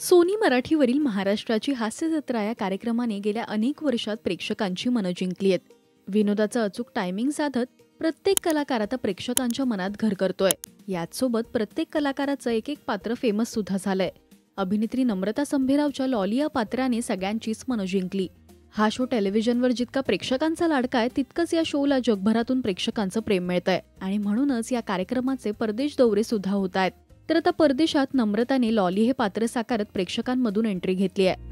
Sony मराठीवरील महाराष्ट्राची हास्य जत्रा या कार्यक्रमाने गेल्या अनेक वर्षात प्रेक्षकांची मनं जिंकली आहेत. विनोदाचं अचूक टायमिंग साधत प्रत्येक कलाकार आता प्रेक्षकांच्या मनात घर करतोय. याचसोबत प्रत्येक कलाकाराचं एक एक पात्र फेमस सुद्धा झालंय. अभिनेत्री नम्रता संभेरावच्या लॉली या पात्राने सगळ्यांचीच मनं जिंकली. हा शो टेलिव्हिजनवर जितका प्रेक्षकांचा लाडका आहे तितकंच या शोला जगभरातून प्रेक्षकांचं प्रेम मिळतंय आणि म्हणूनच या कार्यक्रमाचे परदेश दौरे सुद्धा होत आहेत. तर आता परदेशात नम्रताने लॉली हे पात्र साकारत प्रेक्षकांमधून एंट्री घेतली आहे.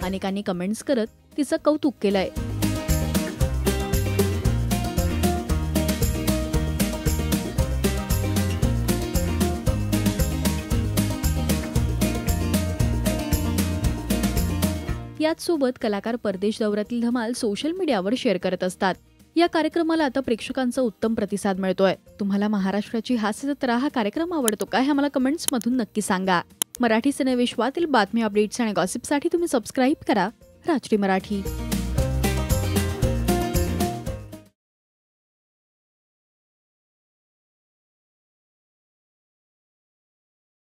अनेकांनी कमेंट्स करत तिचं कौतुक केलंय. याचसोबत कलाकार परदेश दौऱ्यातील धमाल सोशल मीडियावर शेअर करत असतात. या कार्यक्रमाला आता प्रेक्षकांचा उत्तम प्रतिसाद मिळतोय. तुम्हाला महाराष्ट्राची हास्य जत्रा हा कार्यक्रम आवडतो का हे आम्हाला कमेंट्समधून नक्की सांगा. मराठी सिनेविश्वातील बातमी, अपडेट्स आणि गॉसिपसाठी तुम्ही सबस्क्राईब करा राजश्री मराठी.